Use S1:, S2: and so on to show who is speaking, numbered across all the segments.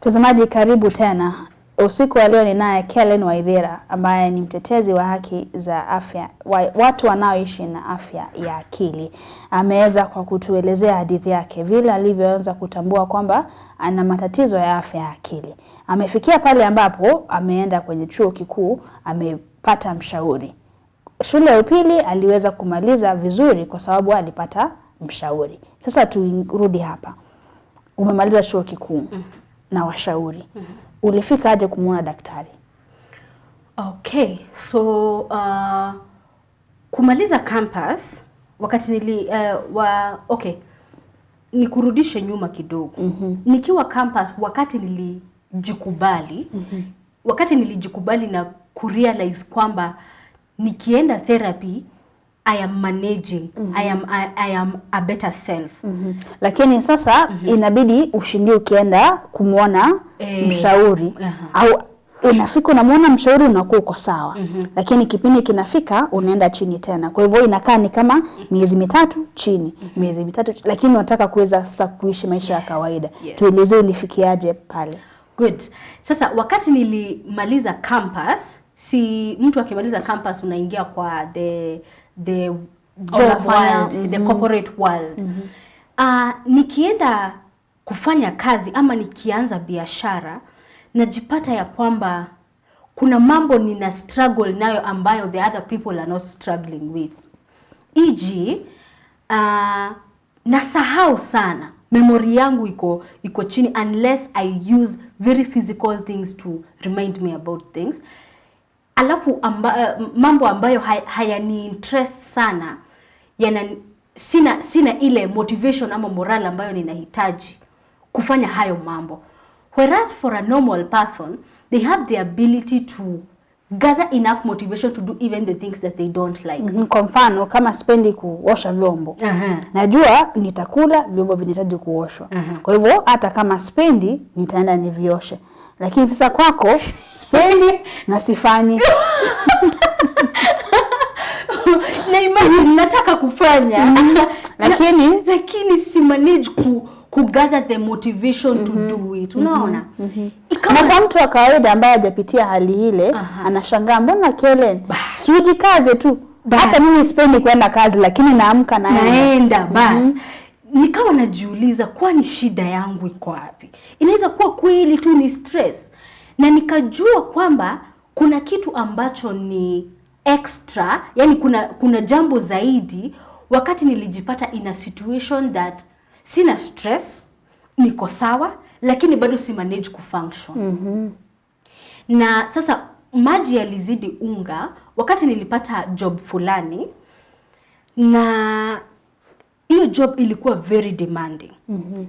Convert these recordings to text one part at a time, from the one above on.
S1: Mtazamaji, karibu tena. Usiku wa leo ninaye Kellen Waithera ambaye ni mtetezi wa haki za afya, watu wanaoishi na afya ya akili. Ameweza kwa kutuelezea hadithi yake vile alivyoanza kutambua kwamba ana matatizo ya afya ya akili. Amefikia pale ambapo ameenda kwenye chuo kikuu, amepata mshauri. Shule ya upili aliweza kumaliza vizuri kwa sababu alipata mshauri. Sasa turudi hapa. Umemaliza chuo kikuu na washauri. Ulifika aje kumuona daktari?
S2: Okay, so kumaliza campus wakati nikurudishe nyuma kidogo. Nikiwa campus wakati nilijikubali, wakati nilijikubali na kurealize kwamba nikienda therapy I am managing, I am a better self.
S1: Lakini sasa inabidi ushindie ukienda kumuona mshauri au unafika unamuona mshauri unakuwa uko sawa. Lakini kipindi kinafika unaenda chini tena. Kwa hivyo inakaa ni kama miezi mitatu chini, miezi mitatu lakini unataka kuweza sasa kuishi maisha ya kawaida. Tueleze ulifikiaje pale?
S2: Good. Sasa wakati nilimaliza campus, si mtu akimaliza campus unaingia kwa the job world, the corporate world. Nikienda kufanya kazi ama nikianza biashara, najipata ya kwamba kuna mambo nina struggle nayo ambayo the other people are not struggling with. E.g. nasahau sana. Memory yangu iko chini unless I use very physical things to remind me about things. Alafu mambo ambayo hayani interest sana, sina ile motivation ama moral ambayo ninahitaji kufanya hayo mambo. Whereas for a normal person, they have the ability to gather enough motivation to do even the things that they don't like.
S1: Kwa mfano kama sipendi kuosha vyombo. Najua nitakula vyombo vinahitaji kuoshwa. Kwa hivyo hata kama sipendi nitaenda nivioshe. Lakini sasa kwako sipendi na sifanyi.
S2: Na imagine nataka kufanya lakini si manage ku gather the motivation to do it. Unaona?
S1: Na kwa mtu wa kawaida ambaye hajapitia hali ile anashangaa, mbona Kellen siji kazi tu. Hata mimi sipendi kwenda kazi lakini naamka
S2: naenda basi. Nikawa najiuliza kwani shida yangu iko wapi? Inaweza kuwa kweli tu ni stress. Na nikajua kwamba kuna kitu ambacho ni extra, yani kuna jambo zaidi wakati nilijipata in a situation that sina stress, niko sawa, lakini bado si manage kufunction. Na sasa maji yalizidi unga wakati nilipata job fulani, na hiyo job ilikuwa very demanding.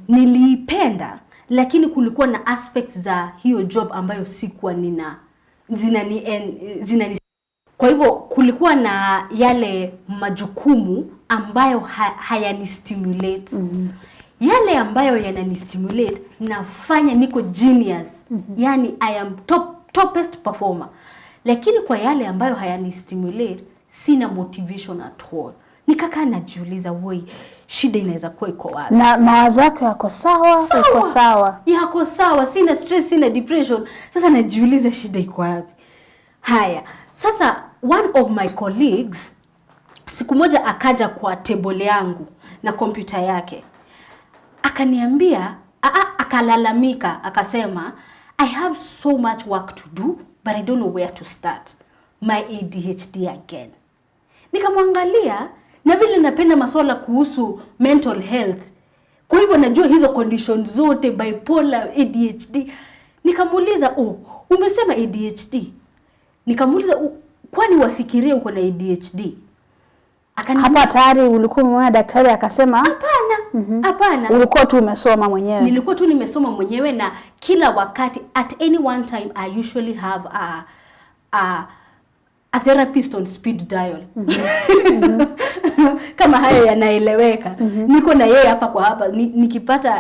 S2: Niliipenda, lakini kulikuwa na aspects za hiyo job ambayo sikuwa zinani. Kwa hivyo kulikuwa na yale majukumu ambayo hayani stimulate. Yale ambayo yanani stimulate nafanya niko genius. Yani I am topest performer. Lakini kwa yale ambayo hayani stimulate sina motivation at all. Nikakaa najiuliza, woi, shida inaweza kuwa iko wapi?
S1: Na mawazo yako yako sawa? Uko sawa?
S2: Yako sawa, sina stress, sina depression. Sasa najiuliza shida iko wapi? Haya, sasa one of my colleagues siku moja akaja kwa table yangu na kompyuta yake. Akaniambia, akalalamika, akasema, I have so much work to do but I don't know where to start. My ADHD again. Nikamwangalia na vile napenda masuala kuhusu mental health. Kwa hivyo najua hizo conditions zote, bipolar, ADHD. Nikamuuliza, umesema ADHD? Nikamuuliza, kwani wafikiria uko na ADHD?
S1: Hapa tayari ulikuwa umeona daktari akasema?
S2: Hapana.
S1: Ulikuwa tu umesoma mwenyewe?
S2: Nilikuwa tu nimesoma mwenyewe, na kila wakati at any one time I usually have a therapist on speed dial. Kama haya yanaeleweka. Niko na yeye hapa kwa hapa.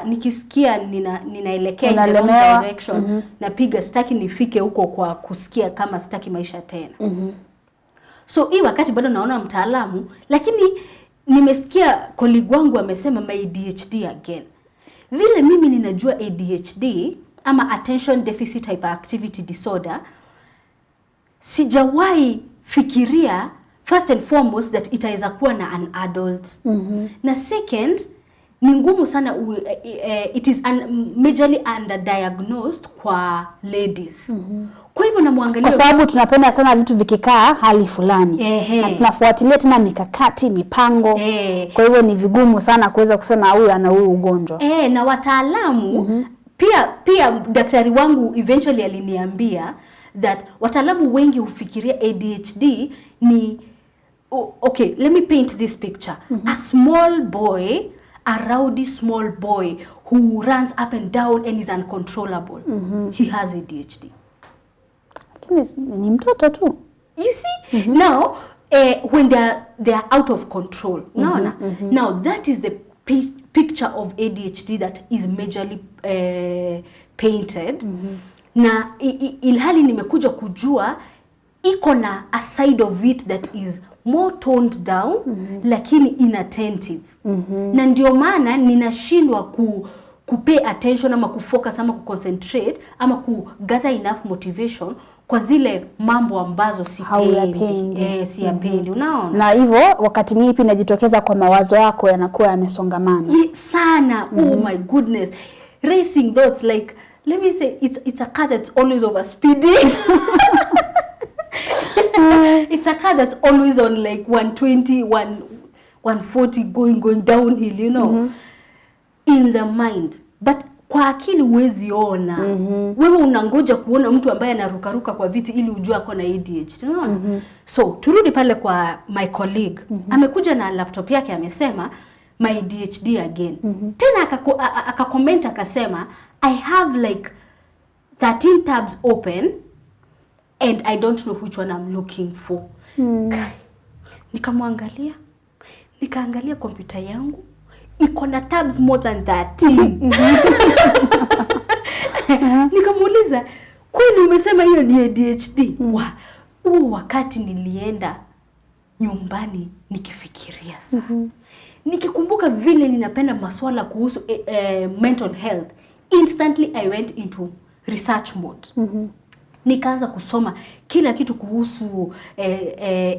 S2: Nikisikia ninaelekea in the wrong direction, napiga sitaki nifike huko kwa kusikia kama sitaki maisha tena. So hii wakati bado naona mtaalamu, lakini nimesikia colleague wangu amesema my ADHD again. Vile mimi ninajua ADHD ama attention deficit hyperactivity disorder, sijawahi fikiria first and foremost that itaweza kuwa na an adult. Na second, ni ngumu sana it is majorly underdiagnosed kwa ladies. Kwa hivyo namwangalia,
S1: kwa sababu tunapenda sana vitu vikikaa hali fulani. Na tunafuatilia tena mikakati, mipango. Kwa hivyo ni vigumu sana kuweza kusema huyu ana huu ugonjwa.
S2: Na wataalamu pia daktari wangu eventually aliniambia that wataalamu wengi hufikiria ADHD ni okay, let me paint this picture. A small boy, a rowdy small boy who runs up and down and is uncontrollable. He has ADHD.
S1: Ni mtoto tu.
S2: You see? Now, when they are out of control. Now, that is the picture of ADHD that is majorly painted. Na ilhali nimekuja kujua iko na a side of it that is more toned down, lakini inattentive. Na ndio maana ninashindwa kupay attention ama kufocus ama kuconcentrate ama kugather enough motivation kwa zile mambo ambazo sipendi. Siyapendi, unaona? Na
S1: hivyo wakati mwingi pia inajitokeza kwa mawazo yako yanakuwa yamesongamana.
S2: Sana. Oh my goodness. Racing thoughts, like, let me say, it's a car that's always over speeding. It's a car that's always on like 120, 140 going downhill, you know. In the mind. But kwa akili huwezi ona. Wewe unangoja kuona mtu ambaye anarukaruka kwa viti ili ujue ako na ADHD, unaona? So, turudi pale kwa my colleague. Amekuja na laptop yake amesema my ADHD again. Tena akakomenta akasema I have like 13 tabs open and I don't know which one I'm looking for. Nikamwangalia, nikaangalia kompyuta yangu, iko na tabs more than 13. Nikamuuliza, kwani umesema hiyo ni ADHD? Wakati nilienda nyumbani nikifikiria sana. Nikikumbuka vile ninapenda maswala kuhusu mental health, instantly I went into research mode. Nikaanza kusoma kila kitu kuhusu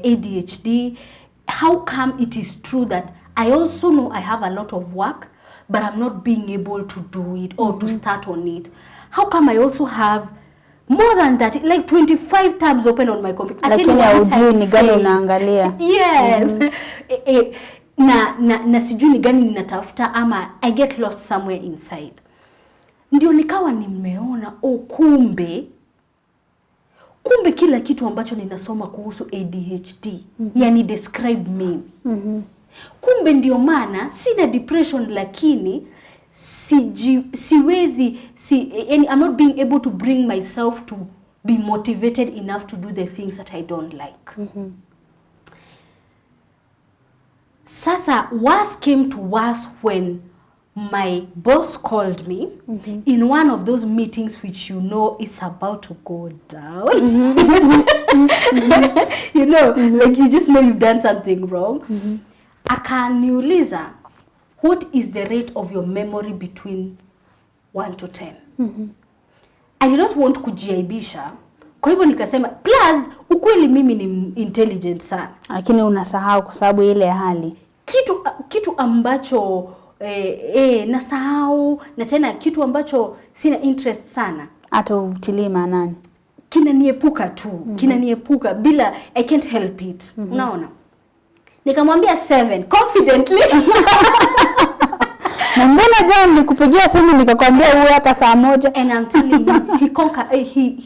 S2: ADHD. How come it is true that I also know I have a lot of work but I'm not being able to do it or to start on it? How come I also have more than that, like 25 tabs open on my computer?
S1: Lakini haujui ni gani unaangalia.
S2: Yes. Na sijui ni gani ninatafuta ama I get lost somewhere inside. Ndio nikawa nimeona kumbe kila kitu ambacho ninasoma kuhusu ADHD yani describe me. Kumbe ndio maana sina depression, lakini siwezi yani I'm not being able to bring myself to be motivated enough to do the things that I don't like. Sasa worse came to worse when my boss called me in one of those meetings which you know is about to go down. You know, like you just know you've done something wrong. Akaniuliza, what is the rate of your memory between 1 to 10? I did not want kujiaibisha. Kwa hivyo nikasema, plus ukweli mimi ni intelligent sana,
S1: lakini unasahau kwa sababu ile hali.
S2: Kitu ambacho nasahau, na tena kitu ambacho sina interest sana,
S1: hata utilii maanani,
S2: kinaniepuka tu. Kinaniepuka bila, I can't help it. Unaona? Nikamwambia 7 confidently.
S1: Na mbona jana nilikupigia simu nikakwambia uwe hapa saa 1?
S2: And I'm telling you,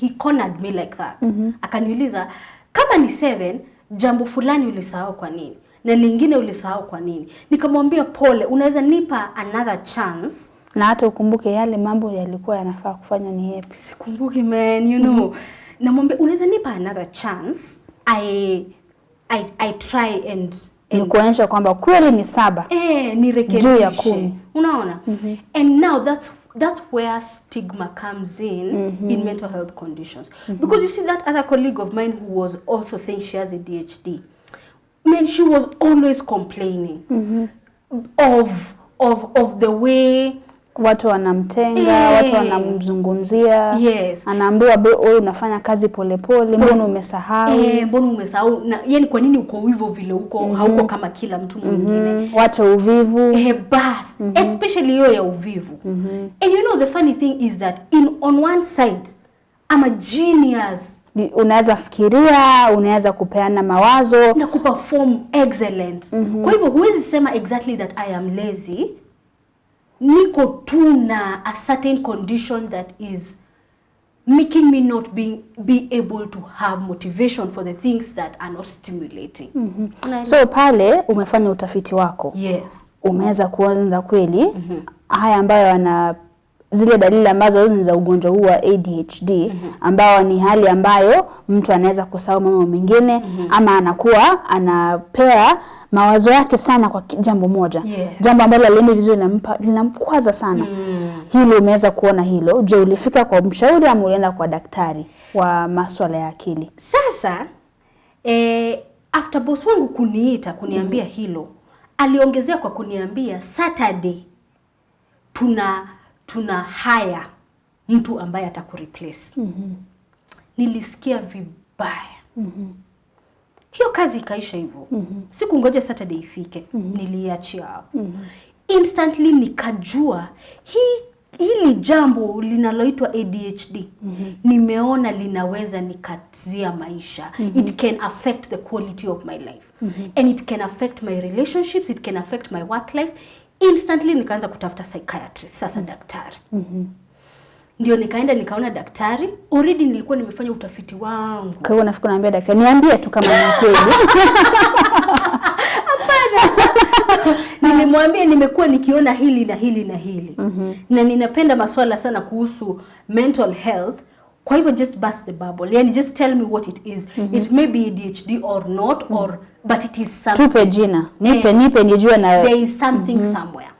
S2: he cornered me like that. Akaniuliza, kama ni 7, jambo fulani ulisahau kwa nini? Na lingine ulisahau kwa nini? Nikamwambia pole, unaweza nipa another chance?
S1: Na hata ukumbuke yale mambo yalikuwa yanafaa kufanya ni yapi?
S2: Sikumbuki man, you know. Namwambia unaweza nipa another chance? I try and
S1: ni kuonyesha kwamba kweli ni 7.
S2: Nirekebishe.
S1: Juu ya 10.
S2: Unaona? And now that's where stigma comes in mental health conditions. Because you see that other colleague of mine who was also saying she has ADHD. Man, she was always complaining of the way
S1: Watu wanamtenga, watu wanamzungumzia.
S2: Yes.
S1: Anaambiwa wewe unafanya kazi polepole, mbona umesahau?
S2: Mbona umesahau? Na yani kwa nini uko hivyo vile uko hauko kama kila mtu mwingine?
S1: Wacha uvivu.
S2: Bas, especially hiyo ya uvivu. And you know the funny thing is that on one side I'm a genius.
S1: Unaweza fikiria, unaweza kupeana mawazo
S2: na kuperform excellent. Kwa hivyo huwezi sema exactly that I am lazy. Niko tu na a certain condition that is making me not be able to have motivation for the things that are not stimulating.
S1: So pale umefanya utafiti wako.
S2: Yes.
S1: Umeweza kuanza kweli haya ambayo zile dalili ambazo ni za ugonjwa huu wa ADHD ambao ni hali ambayo mtu anaweza kusahau mambo mengine ama anakuwa anapea mawazo yake sana kwa jambo moja. Jambo ambalo aliende vizuri linamkwaza sana. Hilo umeweza kuona hilo. Je, ulifika kwa mshauri ama ulienda kwa daktari wa masuala ya akili?
S2: Sasa after boss wangu kuniambia hilo, aliongezea kwa kuniambia Saturday tuna hire mtu ambaye atakureplace. Nilisikia vibaya. Hiyo kazi ikaisha hivyo. Siku ngoja Saturday ifike. Niliachia hapo. Instantly nikajua hili jambo linaloitwa ADHD nimeona linaweza nikatizia maisha. It can affect the quality of my life. And it can affect my relationships, it can affect my work life. Instantly nikaanza kutafuta psychiatrist, sasa daktari. Ndio nikaenda nikaona daktari. Already nilikuwa nimefanya utafiti wangu.
S1: Kwa hiyo nafikiri naambia daktari, niambie tu kama ni kweli.
S2: Hapana. Nilimwambia nimekuwa nikiona hili na hili na hili. Na ninapenda masuala sana kuhusu mental health. Kwa hivyo just burst the bubble. Yani just tell me what it is. It may be ADHD or not, but it is something.
S1: Tupe jina. Nipe nijue na
S2: there is something somewhere.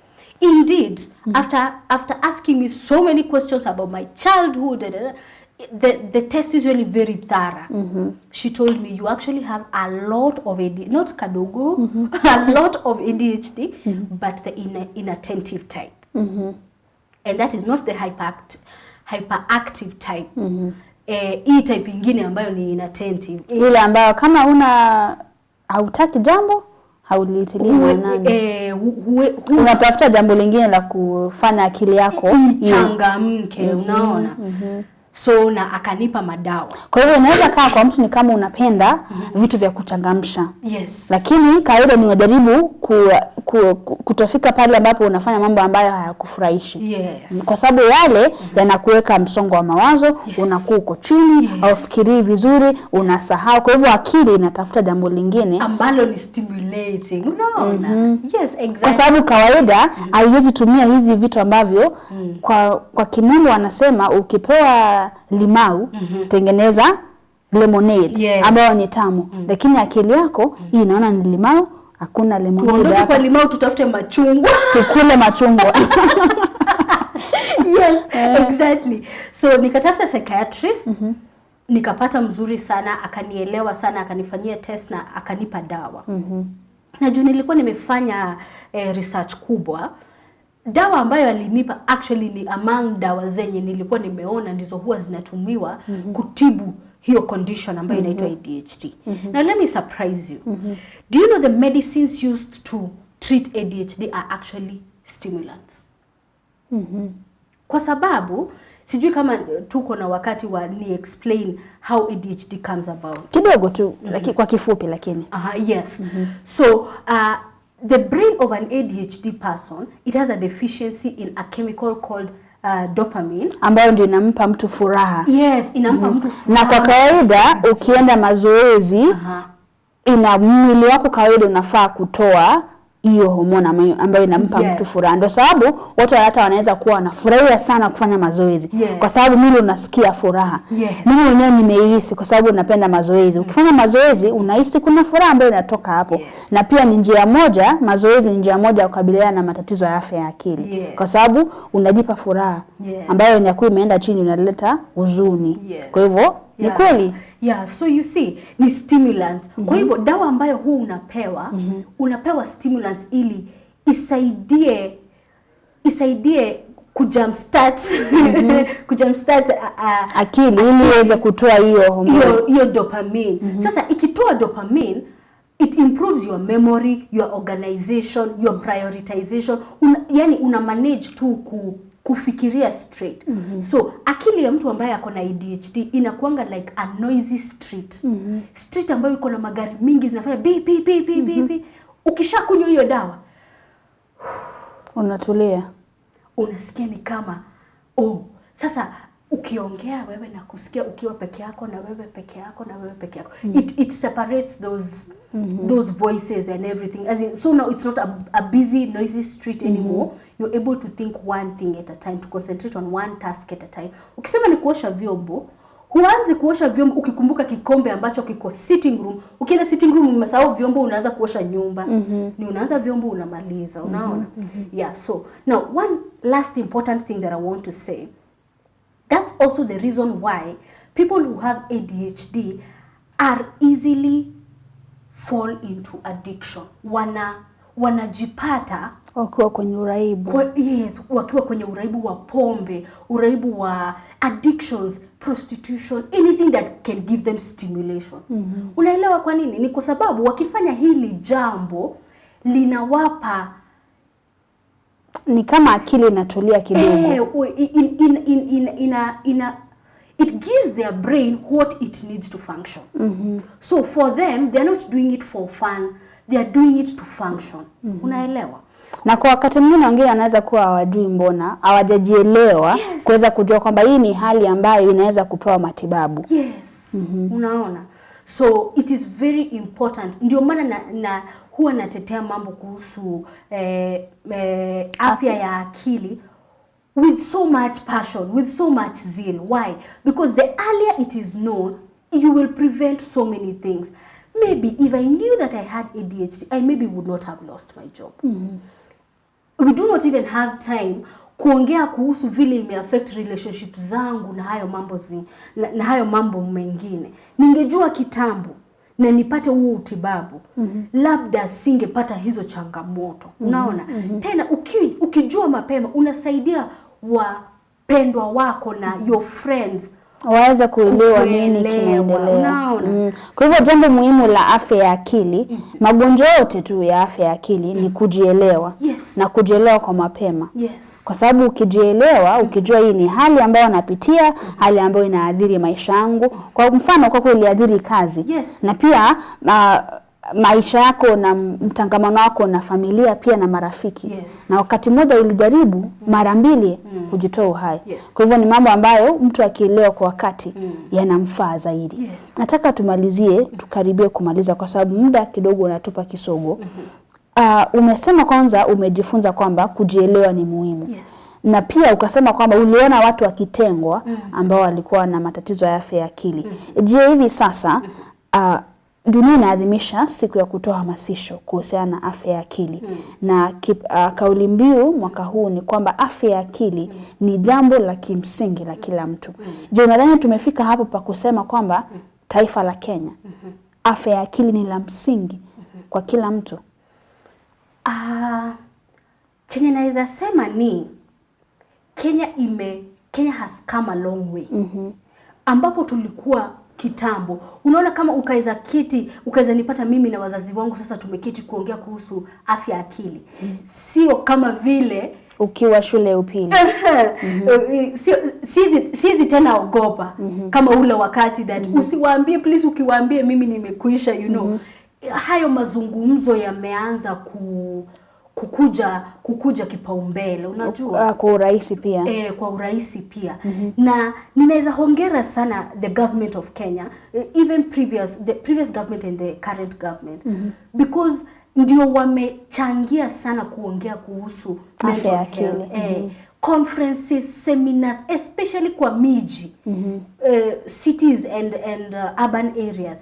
S2: Indeed, after asking me so many questions about my childhood, the test is really very thorough. She told me you actually have a lot of ADHD, not kadogo, a lot of ADHD, but the inattentive type. And that is not the hyperactive type. Hii type ingine ambayo ni inattentive.
S1: Ile ambayo kama hautaki jambo, haulitilii maanani. Unatafuta jambo lingine la kufanya akili yako
S2: changamke, unaona? So na akanipa madawa.
S1: Kwa hivyo inaweza kaa kwa mtu ni kama unapenda vitu vya kuchangamsha.
S2: Yes.
S1: Lakini kawaida ni unajaribu kutofika pale ambapo unafanya mambo ambayo hayakufurahishi.
S2: Yes.
S1: Kwa sababu yale yanakuweka msongo wa mawazo, unakuwa uko chini, haufikirii vizuri, unasahau. Kwa hivyo akili inatafuta jambo lingine
S2: ambalo ni stimulating. Unaona? Yes, exactly.
S1: Kwa sababu kawaida haiwezi tumia hizi vitu ambavyo kwa kimombo wanasema ukipewa limau tengeneza lemonade ambayo ni tamu. Lakini akili yako hii inaona ni limau, hakuna lemonade.
S2: Tuondoke kwa limau tutafute machungwa.
S1: Tukule machungwa.
S2: Yes, exactly. So nikatafuta psychiatrist, nikapata mzuri sana, akanielewa sana, akanifanyia test na akanipa dawa. Na juu nilikuwa nimefanya research kubwa, dawa ambayo alinipa actually ni among dawa zenye nilikuwa nimeona ndizo huwa zinatumiwa kutibu hiyo condition ambayo inaitwa ADHD. Now let me surprise you. Do you know the medicines used to treat ADHD are actually stimulants? Kwa sababu sijui kama tuko na wakati wa ni explain how ADHD comes about.
S1: Kidogo tu, kwa kifupi lakini.
S2: Yes. So the brain of an ADHD person, it has a deficiency in a chemical called dopamine,
S1: ambayo ndio inampa mtu furaha.
S2: Yes, inampa mtu furaha.
S1: Na kwa kawaida ukienda mazoezi ina mwili wako kawaida unafaa kutoa hiyo homoni ambayo inampa mtu furaha. Ndio sababu watu hata wanaweza kuwa wanafurahia sana kufanya mazoezi kwa sababu mwili unasikia furaha. Mimi mwenyewe nimehisi kwa sababu napenda mazoezi. Ukifanya mazoezi unahisi kuna furaha ambayo inatoka hapo. Na pia ni njia moja, mazoezi ni njia moja ya kukabiliana na matatizo ya afya ya akili. Kwa sababu unajipa furaha ambayo inakuwa imeenda chini inaleta huzuni. Kwa hivyo ni kweli.
S2: So you see, ni stimulants. Kwa hivyo dawa ambayo huu unapewa stimulants ili isaidie kujumpstart
S1: akili ili iweze kutoa hiyo
S2: dopamine. Sasa ikitoa dopamine, it improves your memory, your organization, your prioritization. Yani una manage tu kufikiria straight. So akili ya mtu ambaye ako na ADHD inakuanga like a noisy street. Street ambayo iko na magari mingi zinafanya beep beep beep beep. Ukishakunywa hiyo dawa
S1: unatulia,
S2: unasikia ni kama sasa ukiongea wewe na kusikia ukiwa peke yako na wewe peke yako na wewe peke yako. It separates those voices and everything. As in, so now it's not a busy noisy street anymore. You're able to think one thing at a time, to concentrate on one task at a time. Ukisema ni kuosha vyombo, huanzi kuosha vyombo ukikumbuka kikombe ambacho kiko sitting room. Ukienda sitting room umesahau vyombo, unaanza kuosha nyumba. Ni unaanza vyombo unamaliza, unaona? Yeah, so now one last important thing that I want to say. That's also the reason why people who have ADHD are easily fall into addiction. Wanajipata
S1: wakiwa kwenye uraibu.
S2: Yes, wakiwa kwenye uraibu wa pombe, uraibu wa addictions, prostitution, anything that can give them stimulation. Unaelewa kwa nini? Ni kwa sababu wakifanya hili jambo linawapa,
S1: ni kama akili inatulia kidogo.
S2: It gives their brain what it needs to function. So for them, they're not doing it for fun, they are doing it to function. Unaelewa?
S1: Na kwa wakati mwingine wengine anaweza kuwa hawajui, mbona hawajajielewa kuweza kujua kwamba hii ni hali ambayo inaweza kupewa matibabu.
S2: Yes. Unaona? So it is very important. Ndio maana na huwa natetea mambo kuhusu afya ya akili with so much passion, with so much zeal. Why? Because the earlier it is known, you will prevent so many things. Maybe if I knew that I had ADHD, I maybe would not have lost my job. We do not even have time kuongea kuhusu vile imeaffect relationships zangu na hayo mambo mengine. Ningejua kitambo na nipate huo utibabu, labda singepata hizo changamoto. Unaona? Tena ukijua mapema unasaidia wapendwa wako na your friends
S1: waweza kuelewa nini kinaendelea. Kwa hivyo jambo muhimu la afya ya akili, magonjwa yote tu ya afya ya akili ni kujielewa. Na kujielewa kwa mapema. Kwa sababu ukijielewa, ukijua hii ni hali ambayo napitia, hali ambayo inaathiri maisha yangu. Kwa mfano kwako iliathiri kazi. Na pia maisha yako na mtangamano wako na familia pia na marafiki. Na wakati mmoja ulijaribu mara mbili kujitoa uhai. Kwa hivyo ni mambo ambayo mtu akielewa kwa wakati yanamfaa zaidi. Nataka tumalizie, tukaribie kumaliza kwa sababu muda kidogo unatupa kisogo. Umesema kwanza umejifunza kwamba kujielewa ni muhimu. Na pia ukasema kwamba uliona watu wakitengwa ambao walikuwa na matatizo ya afya ya akili. Je, hivi sasa dunia inaadhimisha siku ya kutoa hamasisho kuhusiana na afya ya akili. Na kauli mbiu mwaka huu ni kwamba afya ya akili ni jambo la kimsingi la kila mtu. Je, nadhani tumefika hapo pa kusema kwamba taifa la Kenya, afya ya akili ni la msingi kwa kila mtu?
S2: Chenye naweza sema ni Kenya has come a long way. Ambapo tulikuwa kitambo, unaona, kama ukaweza nipata mimi na wazazi wangu sasa tumeketi kuongea kuhusu afya ya akili. Sio kama vile
S1: ukiwa shule ya upili.
S2: Siwezi tena ogopa kama ule wakati that usiwaambie please, ukiwaambie mimi nimekuisha, you know. Hayo mazungumzo yameanza kukuja kipaumbele, unajua,
S1: kwa urahisi pia.
S2: Kwa urahisi pia. Na ninaweza hongera sana the government of Kenya, even the previous government and the current government, because ndio wamechangia sana kuongea kuhusu
S1: afya ya akili.
S2: Conferences, seminars, especially kwa miji, cities and urban areas.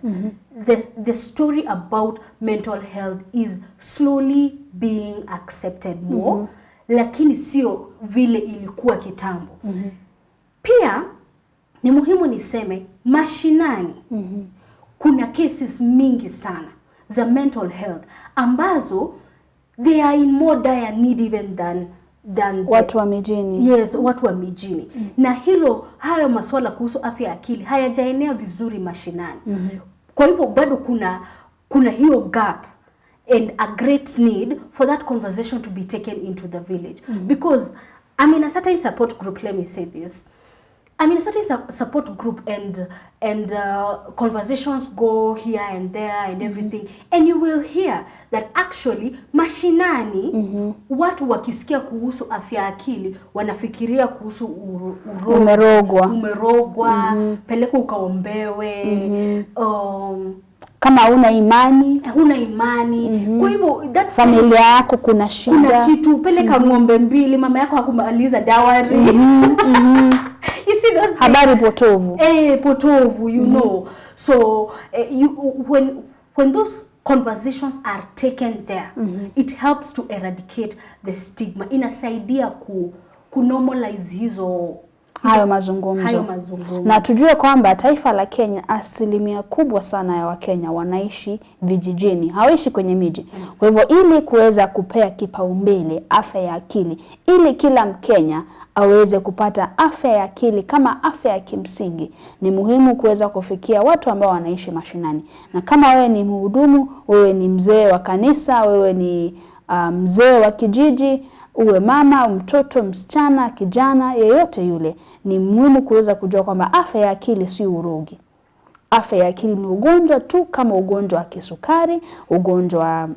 S2: The story about mental health is slowly being accepted more, lakini sio vile ilikuwa kitambo. Pia ni muhimu niseme mashinani kuna cases mingi sana za mental health ambazo they are in more dire need even than than
S1: watu wa mijini.
S2: Yes, watu wa mijini. Na hayo masuala kuhusu afya ya akili hayajaenea vizuri mashinani. Kwa hivyo bado kuna hiyo gap and a great need for that conversation to be taken into the village. Because I'm in a certain support group, let me say this. I'm in a certain support group and conversations go here and there and everything. And you will hear that actually mashinani watu wakisikia kuhusu afya akili wanafikiria kuhusu umerogwa, peleka ukaombewe,
S1: kama huna imani,
S2: Kwa hivyo that
S1: familia yako kuna shida,
S2: kuna kitu, peleka ng'ombe 2, mama yako hakumaliza dawari. You see those
S1: habari potovu.
S2: Potovu, you know. So when those conversations are taken there, it helps to eradicate the stigma. Inasaidia ku normalize hayo mazungumzo.
S1: Na tujue kwamba taifa la Kenya, asilimia kubwa sana ya Wakenya wanaishi vijijini, hawaishi kwenye miji. Kwa hivyo ili kuweza kupea kipaumbele afya ya akili, ili kila Mkenya aweze kupata afya ya akili kama afya ya kimsingi, ni muhimu kuweza kufikia watu ambao wanaishi mashinani. Na kama wewe ni mhudumu, wewe ni mzee wa kanisa, wewe ni mzee wa kijiji, uwe mama, mtoto, msichana, kijana, yeyote yule, ni muhimu kuweza kujua kwamba afya ya akili si urogi. Afya ya akili ni ugonjwa tu kama ugonjwa wa kisukari, ugonjwa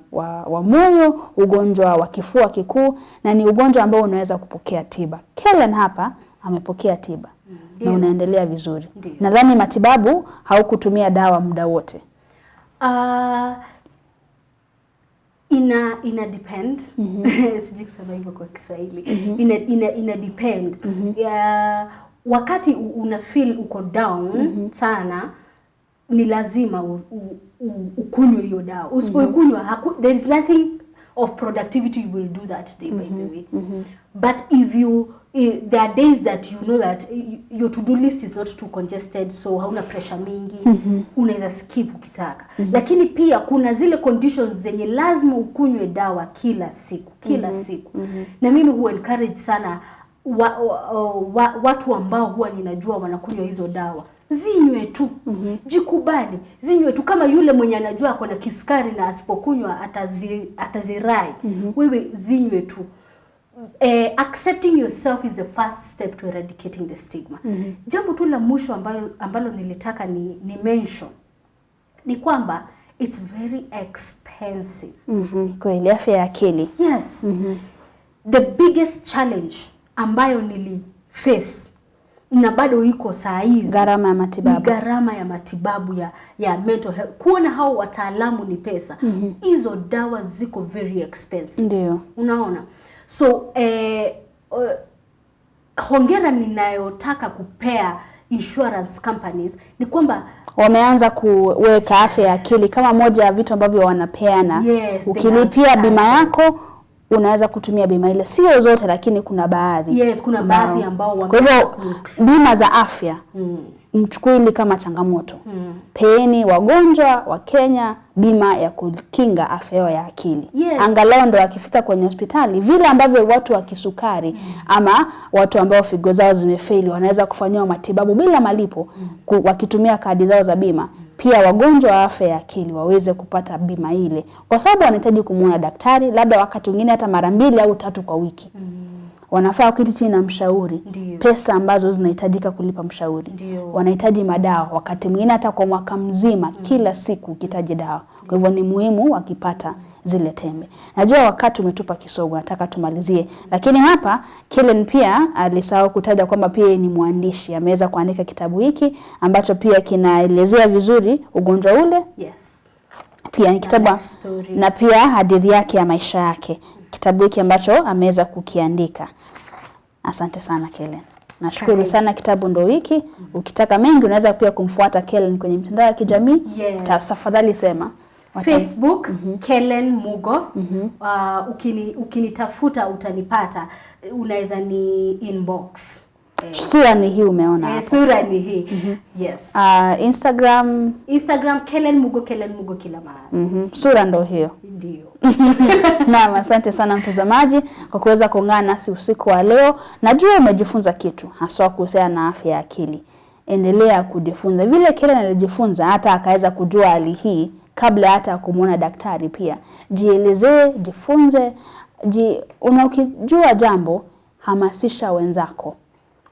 S1: wa moyo, ugonjwa wa kifua kikuu, na ni ugonjwa ambao unaweza kupokea tiba. Kellen hapa amepokea tiba na unaendelea vizuri. Nadhani matibabu haukutumia dawa muda wote.
S2: Ina depend. Sijui kusema hivyo kwa Kiswahili. Ina depend. Wakati una feel uko down sana, ni lazima ukunywe hiyo dawa. Usipoikunywa, there is nothing of productivity you will do that day, by the way. But there are days that you know that your to-do list is not too congested, so hauna pressure mingi, unaweza skip ukitaka. Lakini pia kuna zile conditions zenye lazima ukunywe dawa kila siku. Na mimi huwa encourage sana watu ambao huwa ninajua wanakunywa hizo dawa, zinywe tu. Jikubali, zinywe tu. Kama yule mwenye anajua ako na kisukari na asipokunywa atazirai, wewe zinywe tu. Accepting yourself is the first step to eradicating the stigma. Jambo tu la mwisho ambalo nilitaka ni mention ni kwamba it's very expensive.
S1: Kweli, afya ya akili.
S2: Yes. The biggest challenge ambayo niliface na bado iko saa hizi,
S1: gharama ya matibabu.
S2: Gharama ya matibabu ya mental health. Kuona hao wataalamu ni pesa. Hizo dawa ziko very expensive.
S1: Ndio.
S2: Unaona? So hongera ninayotaka kupea insurance companies ni kwamba
S1: wameanza kuweka afya ya akili kama moja ya vitu ambavyo wanapeana. Ukilipia bima yako unaweza kutumia bima ile, sio zote lakini kuna baadhi.
S2: Kuna baadhi ambao
S1: kwa hivyo bima za afya mchukueni kama changamoto. Peeni wagonjwa wa Kenya bima ya kukinga afya yao ya akili. Angalau ndo wakifika kwenye hospitali, vile ambavyo watu wa kisukari ama watu ambao figo zao zimefeli wanaweza kufanywa matibabu bila malipo wakitumia kadi zao za bima. Pia wagonjwa wa afya ya akili waweze kupata bima ile, kwa sababu wanahitaji kumuona daktari labda wakati mwingine hata mara 2 au 3 kwa wiki. Wanafaa kuketi chini na mshauri. Pesa ambazo zinahitajika kulipa mshauri. Wanahitaji madawa wakati mwingine hata kwa mwaka mzima, kila siku ukihitaji dawa. Kwa hivyo ni muhimu wakipata zile tembe. Najua wakati umetupa kisogo, nataka tumalizie. Lakini hapa Kellen pia alisahau kutaja kwamba pia ni mwandishi. Ameweza kuandika kitabu hiki ambacho pia kinaelezea vizuri ugonjwa ule. Pia ni kitabu na pia hadithi yake ya maisha yake. Kitabu hiki ambacho ameweza kukiandika. Asante sana Kellen. Nashukuru sana, kitabu ndo hiki. Ukitaka mengi unaweza pia kumfuata Kellen kwenye mitandao ya kijamii. Tafadhali sema.
S2: Facebook, Kellen Mugo. Ukinitafuta utanipata. Unaweza ni inbox.
S1: Sura ni hii umeona hapo.
S2: Sura ni hii. Yes.
S1: Instagram
S2: Kellen Mugo kila mahali.
S1: Sura ndo hiyo.
S2: Ndio.
S1: Naam, asante sana mtazamaji kwa kuweza kuungana nasi usiku wa leo. Najua umejifunza kitu haswa kuhusiana na afya ya akili. Endelea kujifunza. Vile Kellen alijifunza hata akaweza kujua hali hii kabla hata kumuona daktari pia. Jielezee, jifunze, unakijua jambo, hamasisha wenzako.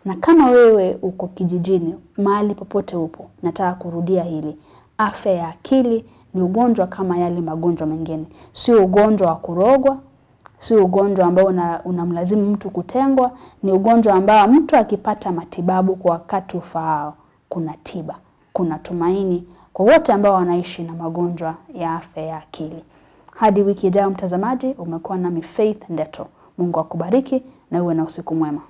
S1: Na kama wewe uko kijijini, mahali popote upo, nataka kurudia hili. Afya ya akili ni ugonjwa kama yale magonjwa mengine. Sio ugonjwa wa kurogwa, sio ugonjwa ambao unamlazimu mtu kutengwa, ni ugonjwa ambao mtu akipata matibabu kwa wakati ufaao, kuna tiba, kuna tumaini kwa wote ambao wanaishi na magonjwa ya afya ya akili. Hadi wiki ijayo mtazamaji, umekuwa nami Faith Ndeto. Mungu akubariki na uwe na usiku mwema.